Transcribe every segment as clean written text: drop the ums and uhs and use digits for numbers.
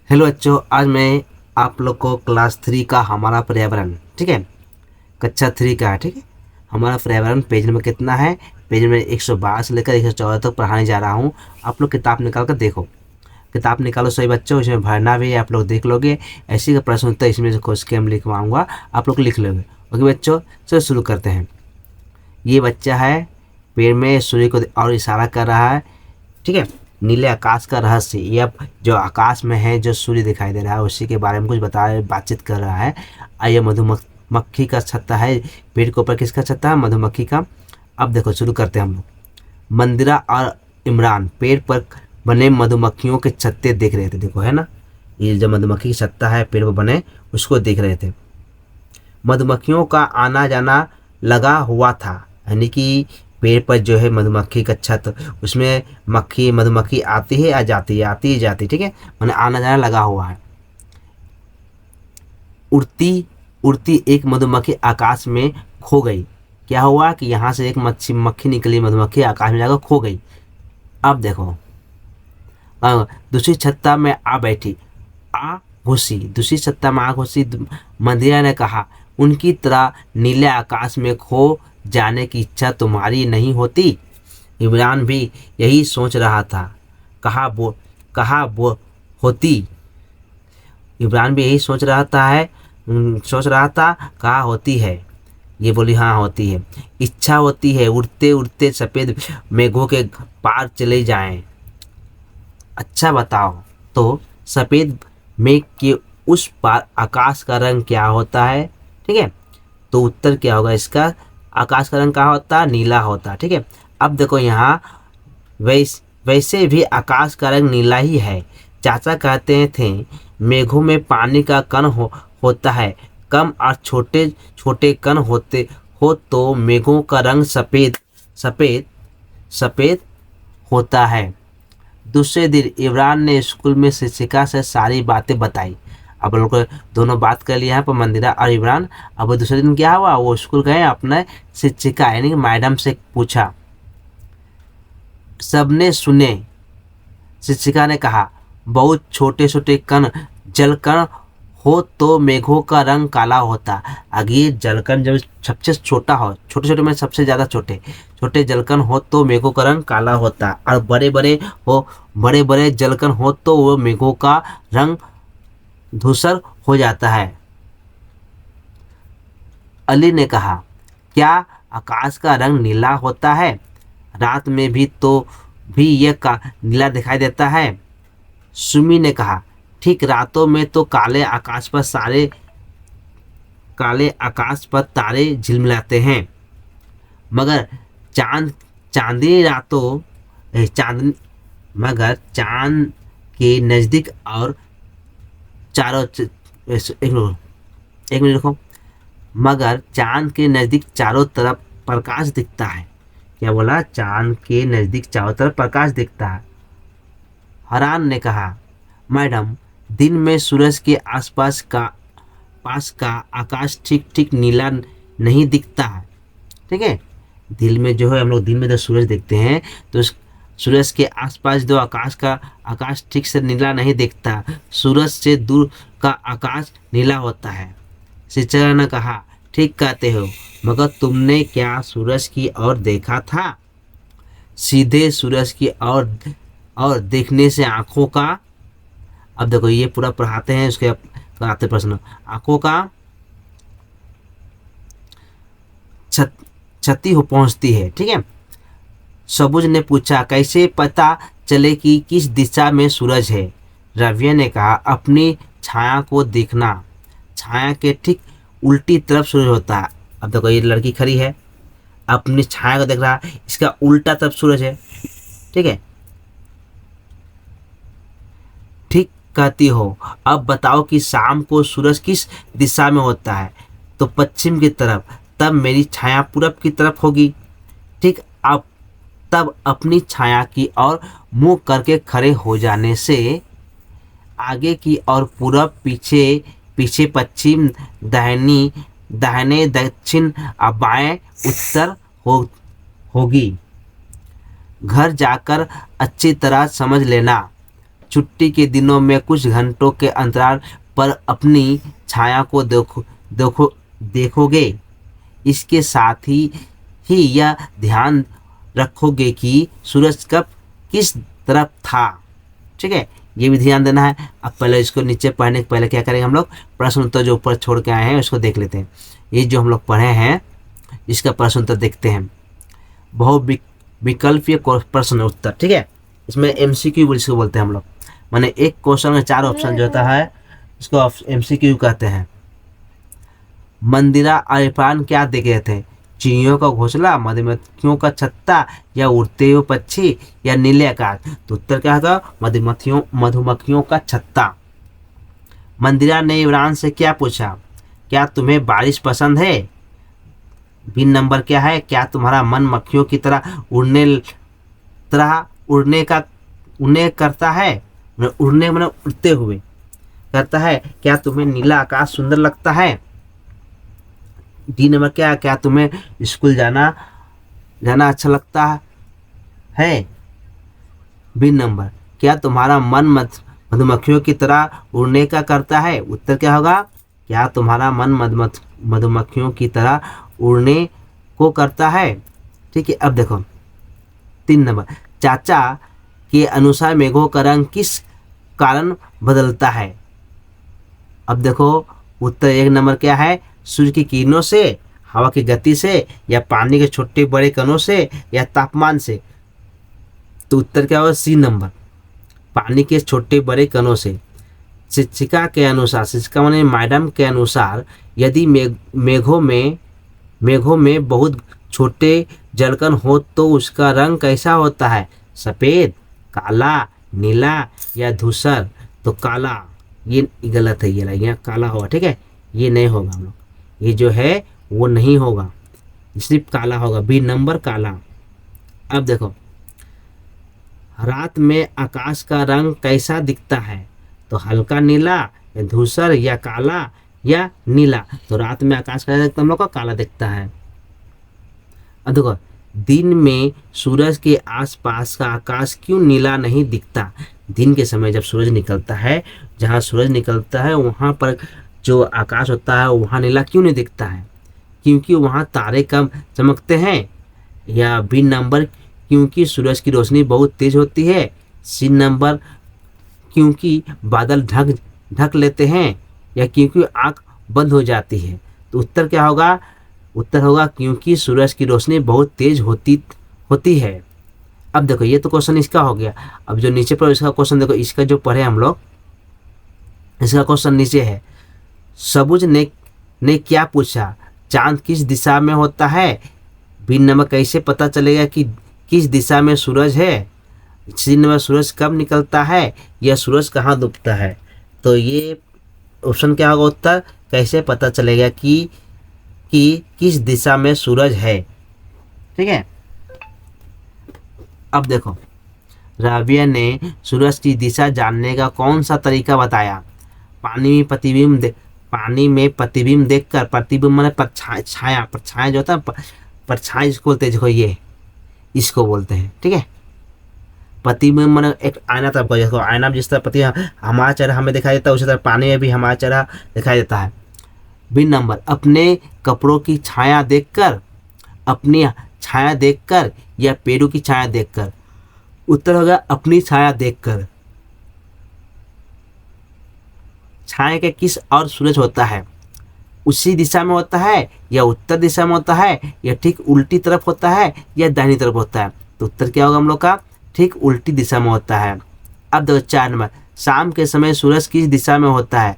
Hello बच्चों, आज मैं आप लोग को क्लास 3 का हमारा पर्यावरण, ठीक है, कक्षा 3 का है, ठीक है। हमारा पर्यावरण पेज नंबर कितना है? पेज नंबर 112 से लेकर 114 तक पढ़ाने जा रहा हूँ। आप लोग किताब निकाल कर देखो, किताब निकालो सही बच्चों, इसमें भरना भी है, आप लोग देख लोगे। ऐसी का प्रश्न उत्तर इसमें से खोज के हम लिखवाऊंगा, आप लोग लिख लोगे। ओके बच्चों, चलो शुरू करते हैं। ये बच्चा है, पेड़ में सूर्य को और इशारा कर रहा है, ठीक है। नीले आकाश का रहस्य, ये अब जो आकाश में है, जो सूर्य दिखाई दे रहा है, उसी के बारे में कुछ बता रहा है, बातचीत कर रहा है। ये मधुमक्खी का छत्ता है। पेड़ के ऊपर किसका छत्ता है? मधुमक्खी का। अब देखो शुरू करते हैं हम लोग। मंदिरा और इमरान पेड़ पर बने मधुमक्खियों के छत्ते देख रहे थे। देखो है ना, ये जो मधुमक्खी का छत्ता है पेड़ पर बने, उसको देख रहे थे। मधुमक्खियों का आना जाना लगा हुआ था, यानी कि पेड़ पर जो है मधुमक्खी का छत, उसमें मधुमक्खी आती है या जाती है, आती है जाती, ठीक है, मैंने आना जाना लगा हुआ है। उड़ती उड़ती एक मधुमक्खी आकाश में खो गई। क्या हुआ कि यहाँ से एक मक्खी निकली, मधुमक्खी आकाश में जाकर खो गई। अब देखो, दूसरी छत्ता में आ बैठी, आ घुसी, दूसरी छत्ता में आ घुसी। मंदिरा ने कहा, उनकी तरह नीले आकाश में खो जाने की इच्छा तुम्हारी नहीं होती? इमरान भी यही सोच रहा था। कहा वो होती। इमरान भी यही सोच रहा था, कहा होती है? ये बोली हाँ होती है। इच्छा होती है उड़ते उड़ते सफ़ेद मेघों के पार चले जाएं। अच्छा बताओ तो, सफ़ेद मेघ के उस पार आकाश का रंग क्या होता है? ठीक है, तो उत्तर क्या होगा इसका? आकाश का रंग क्या होता है? नीला होता है, ठीक है। अब देखो यहाँ, वैसे भी आकाश का रंग नीला ही है। चाचा कहते थे मेघों में पानी का कण होता है, कम और छोटे छोटे कण होते हो तो मेघों का रंग सफ़ेद सफ़ेद सफ़ेद होता है। दूसरे दिन इमरान ने स्कूल में शिक्षिका से सारी बातें बताई। अब लोग दोनों बात कर लिया है पर मंदिरा और इमरान। अब दूसरे दिन क्या हुआ, वो स्कूल गए, अपने शिक्षिका यानी कि मैडम से पूछा। सबने सुने। शिक्षिका ने कहा, बहुत छोटे छोटे कण जलकण हो तो मेघों का रंग काला होता। आगे जलकण जब सबसे छोटा हो, छोटे छोटे में सबसे ज़्यादा छोटे छोटे जलकण हो तो मेघों का रंग काला होता, और बड़े बड़े जलकण हो तो वो मेघों का रंग धूसर हो जाता है। अली ने कहा, क्या आकाश का रंग नीला होता है? रात में भी तो भी यह का नीला दिखाई देता है। सुमी ने कहा, ठीक रातों में तो काले आकाश पर तारे झिलमिलाते हैं, मगर चांद चांदनी रातों चांद मगर चांद के नज़दीक और चारों एक मिनट रुको। मगर चांद के नज़दीक चारों तरफ प्रकाश दिखता है। क्या बोला? चांद के नज़दीक चारों तरफ प्रकाश दिखता है। हरान ने कहा, मैडम, दिन में सूरज के पास का आकाश ठीक ठीक नीला नहीं दिखता है, ठीक है। दिल में जो है, हम लोग दिन में जब सूरज देखते हैं तो सूरज के आसपास जो आकाश ठीक से नीला नहीं दिखता, सूरज से दूर का आकाश नीला होता है। शिक्षक ने कहा, ठीक कहते हो, मगर तुमने क्या सूरज की ओर देखा था? सीधे सूरज की और देखने से आंखों का, अब देखो ये पूरा पढ़ाते हैं, उसके कराते प्रश्न। आंखों का क्षति हो पहुंचती है, ठीक है। सबुज ने पूछा, कैसे पता चले कि किस दिशा में सूरज है? रविया ने कहा, अपनी छाया को देखना, छाया के ठीक उल्टी तरफ सूरज होता है। अब देखो ये लड़की खड़ी है, अपनी छाया को देख रहा है, इसका उल्टा तरफ सूरज है, ठीक है। ठीक कहती हो। अब बताओ कि शाम को सूरज किस दिशा में होता है? तो पश्चिम की तरफ। तब मेरी छाया पूरब की तरफ होगी, ठीक। अब तब अपनी छाया की ओर मुंह करके खड़े हो जाने से आगे की ओर पूरब, पीछे पीछे पश्चिम, दाहिने दक्षिण और बाएं उत्तर होगी। घर जाकर अच्छी तरह समझ लेना। छुट्टी के दिनों में कुछ घंटों के अंतराल पर अपनी छाया को देखोगे। इसके साथ ही यह ध्यान रखोगे कि सूरज कब किस तरफ था। ठीक है, ये भी ध्यान देना है। अब पहले इसको नीचे पढ़ने के पहले क्या करेंगे हम लोग, प्रश्न उत्तर जो ऊपर छोड़ के आए हैं उसको देख लेते हैं। ये जो हम लोग पढ़े हैं इसका प्रश्न उत्तर देखते हैं। बहुविकल्पीय प्रश्न उत्तर। ठीक है, इसमें एमसीक्यू इसको बोलते हैं हम लोग, माने एक क्वेश्चन में 4 ऑप्शन जो होता है इसको एमसीक्यू कहते हैं। मंदिरा अरिफान क्या देख रहे थे, चिड़ियों का घोंसला, मधुमक्खियों का छत्ता, या उड़ते हुए पक्षी, या नीले आकाश। तो उत्तर क्या था, मधुमक्खियों का छत्ता। मंदिरा ने इमरान से क्या पूछा, क्या तुम्हें बारिश पसंद है। बिन नंबर क्या है, क्या तुम्हारा मन मक्खियों की तरह उड़ने करता है, उड़ने मतलब उड़ते हुए करता है। क्या तुम्हें नीला आकाश सुंदर लगता है। डी नंबर क्या तुम्हें स्कूल जाना अच्छा लगता है। बी नंबर, क्या तुम्हारा मन मधुमक्खियों की तरह उड़ने का करता है। उत्तर क्या होगा, क्या तुम्हारा मन मधुमक्खियों की तरह उड़ने को करता है। ठीक है, अब देखो 3 नंबर, चाचा के अनुसार मेघों का रंग किस कारण बदलता है। अब देखो उत्तर 1 नंबर क्या है, सूर्य की किरणों से, हवा की गति से, या पानी के छोटे बड़े कणों से, या तापमान से। तो उत्तर क्या होगा, सी नंबर, पानी के छोटे बड़े कणों से। शिक्षिका के अनुसार, शिक्षिका माने मैडम के अनुसार, यदि मेघों में बहुत छोटे जलकण हो तो उसका रंग कैसा होता है, सफ़ेद, काला, नीला, या धूसर। तो काला, ये गलत है, ये यहाँ काला होगा। ठीक है, ये नहीं होगा हम लोग, ये जो है वो नहीं होगा, सिर्फ काला होगा। बी नंबर काला। अब देखो, रात में आकाश का रंग कैसा दिखता है, तो हल्का नीला, या धूसर, या काला, या नीला। तो रात में आकाश कैसा दिखता है हम लोग का, काला दिखता है। अब देखो, दिन में सूरज के आसपास का आकाश क्यों नीला नहीं दिखता। दिन के समय जब सूरज निकलता है, जहाँ सूरज निकलता है वहाँ पर जो आकाश होता है वहाँ नीला क्यों नहीं दिखता है, क्योंकि वहाँ तारे कम चमकते हैं। या बी नंबर, क्योंकि सूरज की रोशनी बहुत तेज होती है। सी नंबर, क्योंकि बादल ढक लेते हैं, या क्योंकि आँख बंद हो जाती है। तो उत्तर क्या होगा, उत्तर होगा क्योंकि सूरज की रोशनी बहुत तेज होती है। अब देखो, ये तो क्वेश्चन इसका हो गया। अब जो नीचे पर इसका क्वेश्चन देखो, इसका जो पढ़े हम लोग, इसका क्वेश्चन नीचे है। सबुज ने क्या पूछा, चांद किस दिशा में होता है। बी नंबर, कैसे पता चलेगा कि किस दिशा में सूरज है। सी नंबर, सूरज कब निकलता है, या सूरज कहाँ डूबता है। तो ये ऑप्शन क्या होगा उत्तर, कैसे पता चलेगा कि किस दिशा में सूरज है। ठीक है, अब देखो, राबिया ने सूरज की दिशा जानने का कौन सा तरीका बताया। पानी में प्रतिबिंब देखकर, प्रतिबिंब माने परछाया जो होता है, परछाई इसको बोलते हैं। देखो ये इसको बोलते हैं। ठीक है, प्रतिबिंब माने एक आईना तरफ का, जैसे आईना में जिस तरह हमारा चेहरा हमें दिखाई देता है उसी तरह पानी में भी हमारा चेहरा दिखाई देता है। बी नंबर, अपने कपड़ों की छाया देखकर, अपनी छाया देखकर, या पेड़ों की छाया देखकर। उत्तर होगा अपनी छाया देखकर। छाया के किस और सूरज होता है, उसी दिशा में होता है, या उत्तर दिशा में होता है, या ठीक उल्टी तरफ होता है, या दाहिनी तरफ होता है। तो उत्तर क्या होगा हम लोग का, ठीक उल्टी दिशा में होता है। अब देखो 4 नंबर, शाम के समय सूरज किस दिशा में होता है,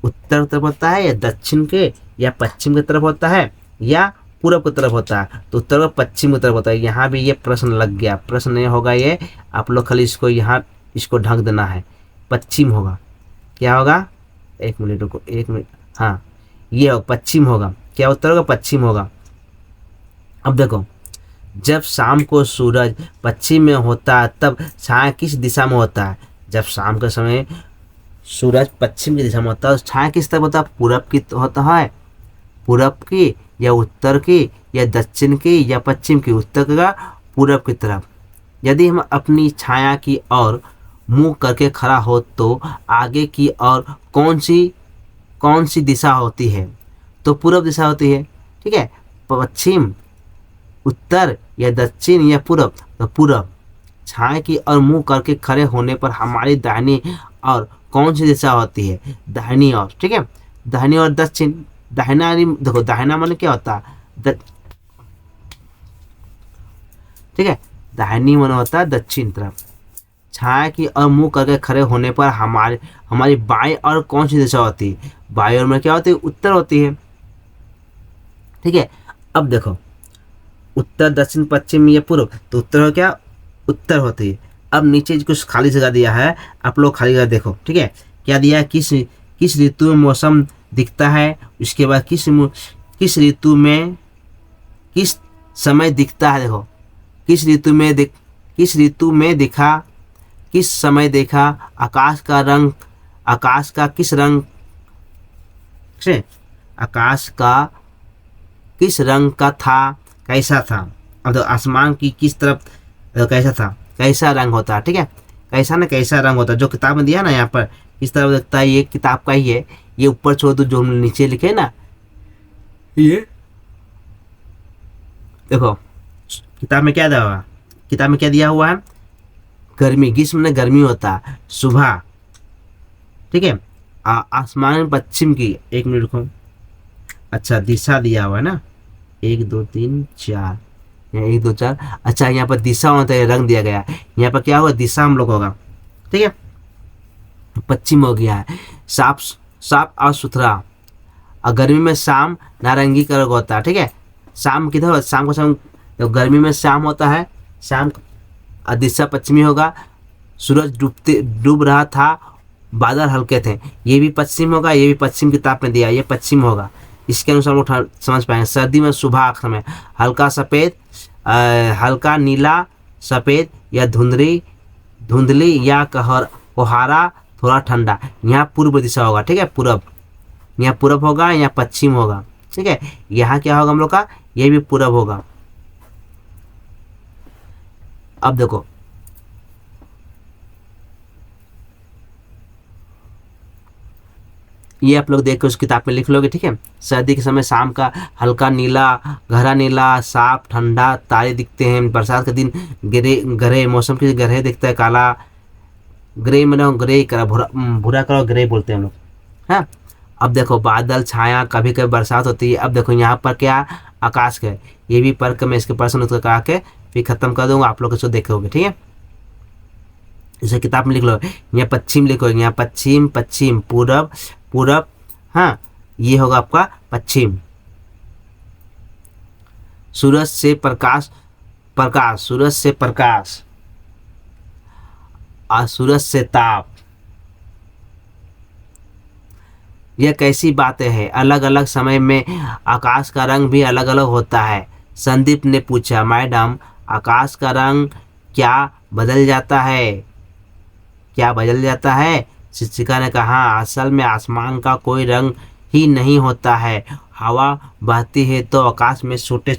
उत्तर तरफ होता है, या दक्षिण के या पश्चिम की तरफ होता है, या पूर्व की तरफ होता है। तो उत्तर और पश्चिम की तरफ होता है। यहाँ भी ये प्रश्न लग गया, प्रश्न नहीं होगा ये, आप लोग खाली इसको यहाँ इसको ढक देना है, पश्चिम होगा। क्या होगा, 1 मिनट रुको, 1 मिनट, हाँ ये होगा पश्चिम होगा। क्या उत्तर होगा, पश्चिम होगा। अब देखो, जब शाम को सूरज पश्चिम में होता है तब छाया किस दिशा में होता है। जब शाम के समय सूरज पश्चिम की दिशा में होता है, छाया किस तरफ होता है, पूरब की होता है, पूरब की, या उत्तर की, या दक्षिण की, या पश्चिम की। उत्तर का पूरब की तरफ। यदि हम अपनी छाया की ओर मुंह करके खड़ा हो तो आगे की और कौन सी दिशा होती है? तो पूर्व दिशा होती है। ठीक है, पश्चिम, उत्तर या दक्षिण या पूर्व? तो पूर्व। छाया की और मुंह करके खड़े होने पर हमारी दाहिनी और कौन सी दिशा होती है? दाहिनी ओर। ठीक है, दाहिनी और दक्षिण। दाहिना देखो, दाहिना माने क्या होता है? ठीक है, दाहिनी माने होता है दक्षिण तरफ। छाया की और मुंह करके खड़े होने पर हमारी बाएं और कौन सी दिशा होती है? बाएं ओर में क्या होती है? उत्तर होती है। ठीक है, अब देखो, उत्तर, दक्षिण, पश्चिम या पूर्व? तो उत्तर हो क्या? उत्तर होती है। अब नीचे कुछ खाली जगह दिया है, आप लोग खाली जगह देखो। ठीक है, क्या दिया है? किस ऋतु में मौसम दिखता है? उसके बाद किस ऋतु में किस समय दिखता है? देखो, किस ऋतु में दिखा, किस समय देखा, आकाश का किस रंग से, आकाश का किस रंग का था, कैसा था? अब तो आसमान की किस तरफ कैसा था, कैसा रंग होता है? ठीक है, कैसा ना कैसा रंग होता है, जो किताब में दिया ना यहाँ पर किस तरफ दिखता है, ये किताब का ही है। ये ऊपर छोड़ दो, जो हमने नीचे लिखे ना, ये देखो, किताब में क्या दिया हुआ है? किताब में क्या दिया हुआ है? गर्मी, ग्रीष्म में गर्मी होता है, सुबह। ठीक है, आसमान पश्चिम की, एक मिनट रुको, अच्छा दिशा दिया हुआ है ना, 1 2 3 4, यहाँ 1 2 4, अच्छा यहाँ पर दिशा होता है, रंग दिया गया है। यहाँ पर क्या होगा? दिशा हम लोग होगा। ठीक है, पश्चिम हो गया है, साफ साफ और सुथरा। और गर्मी में शाम नारंगी कलर का होता है। ठीक है, शाम किधर होता है? शाम को शाम, तो गर्मी में शाम होता है, शाम, और दिशा पश्चिमी होगा। सूरज डूब रहा था, बादल हल्के थे, ये भी पश्चिम होगा, ये भी पश्चिम किताब में दिया, ये पश्चिम होगा। इसके अनुसार हम लोग समझ पाएंगे। सर्दी में सुबह के समय हल्का सफ़ेद, हल्का नीला सफ़ेद या धुंधली या कोहारा, थोड़ा ठंडा। यहाँ पूर्व दिशा होगा। ठीक है, पूर्व, यहाँ पूर्व होगा, यहाँ पश्चिम होगा। ठीक है, यहाँ क्या होगा हम लोग का? ये भी पूर्व होगा। अब देखो, ये आप लोग देख के उस किताब में लिख लोगे। ठीक है, सर्दी के समय शाम का हल्का नीला, गहरा नीला, साफ ठंडा तारे दिखते हैं। बरसात के दिन गहरे मौसम के गहरे दिखता है, काला ग्रे में, ग्रे कलर, भूरा कलर ग्रे बोलते हैं हम लोग। हाँ, अब देखो, बादल छाया, कभी कभी बरसात होती है। अब देखो यहाँ पर क्या? आकाश का, ये भी पढ़ के मैं इसके प्रश्न उत्तर करा के फिर खत्म कर दूंगा, आप लोग इसको देखोगे। ठीक है, इसे किताब में लिख लो। यहाँ पश्चिम लिखो, यहाँ पश्चिम, पश्चिम, पूरब, पूरब। हाँ, ये होगा आपका पश्चिम। सूरज से प्रकाश, सूरज से प्रकाश, और सूरज से ताप। यह कैसी बातें हैं? अलग अलग समय में आकाश का रंग भी अलग अलग होता है। संदीप ने पूछा, मैडम आकाश का रंग क्या बदल जाता है? क्या बदल जाता है? शिक्षिका ने कहा, असल में आसमान का कोई रंग ही नहीं होता है। हवा बहती है तो आकाश में छोटे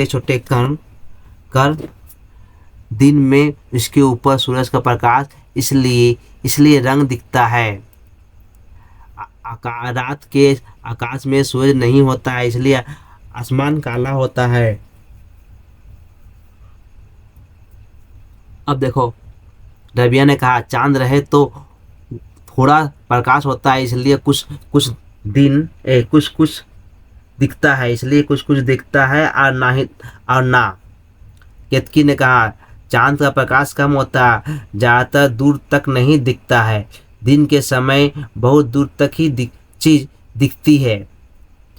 छोटे कण दिन में इसके ऊपर सूरज का प्रकाश, इसलिए रंग दिखता है। रात के आकाश में सूरज नहीं होता है, इसलिए आसमान काला होता है। अब देखो, रबिया ने कहा, चांद रहे तो थोड़ा प्रकाश होता है, इसलिए कुछ कुछ दिखता है, इसलिए कुछ कुछ दिखता है, और ना। केतकी ने कहा, चांद का प्रकाश कम होता है, ज़्यादातर दूर तक नहीं दिखता है। दिन के समय बहुत दूर तक ही चीज़ दिखती है।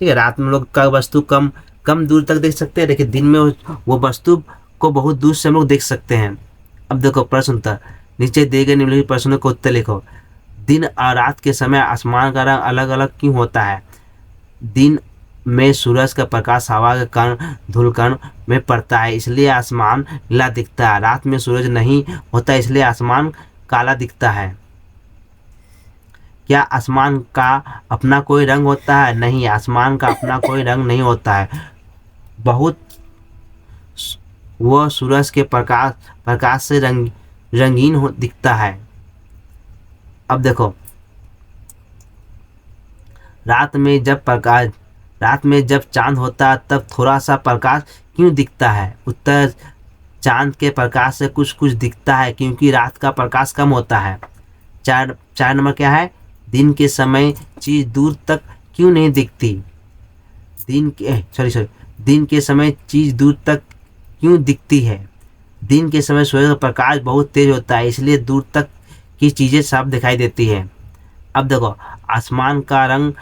ठीक है, रात में लोग का वस्तु कम दूर तक देख सकते हैं, लेकिन दिन में वो वस्तु को बहुत दूर से हम लोग देख सकते हैं। अब देखो प्रश्न उत्तर, नीचे दिए गए निम्नलिखित प्रश्नों को उत्तर लिखो। दिन और रात के समय आसमान का रंग अलग अलग क्यों होता है? दिन में सूरज का प्रकाश हवा के कण धूलकण में पड़ता है, इसलिए आसमान नीला दिखता है। रात में सूरज नहीं होता, इसलिए आसमान काला दिखता है। क्या आसमान का अपना कोई रंग होता है? नहीं, आसमान का अपना कोई रंग नहीं होता है। बहुत वह सूरज के प्रकाश से रंगीन हो दिखता है। अब देखो, रात में जब प्रकाश रात में जब चांद होता है तब थोड़ा सा प्रकाश क्यों दिखता है? उत्तर, चांद के प्रकाश से कुछ कुछ दिखता है क्योंकि रात का प्रकाश कम होता है। चार चार नंबर क्या है? दिन के समय चीज दूर तक क्यों नहीं दिखती? दिन के समय चीज दूर तक क्यों दिखती है? दिन के समय सूर्य का प्रकाश बहुत तेज होता है, इसलिए दूर तक की चीजें साफ दिखाई देती है। अब देखो, आसमान का रंग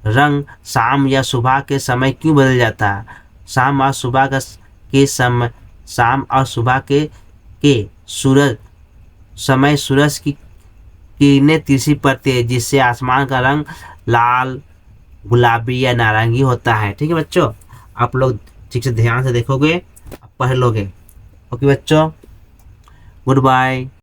रंग शाम या सुबह के समय क्यों बदल जाता है? शाम और सुबह के समय शाम और सुबह के सूरज समय सूरज की किरणें तीसरी पड़ती है, जिससे आसमान का रंग लाल, गुलाबी या नारंगी होता है। ठीक है बच्चों, आप लोग ठीक से ध्यान से देखोगे, पढ़ लोगे। ओके बच्चों, गुड बाय।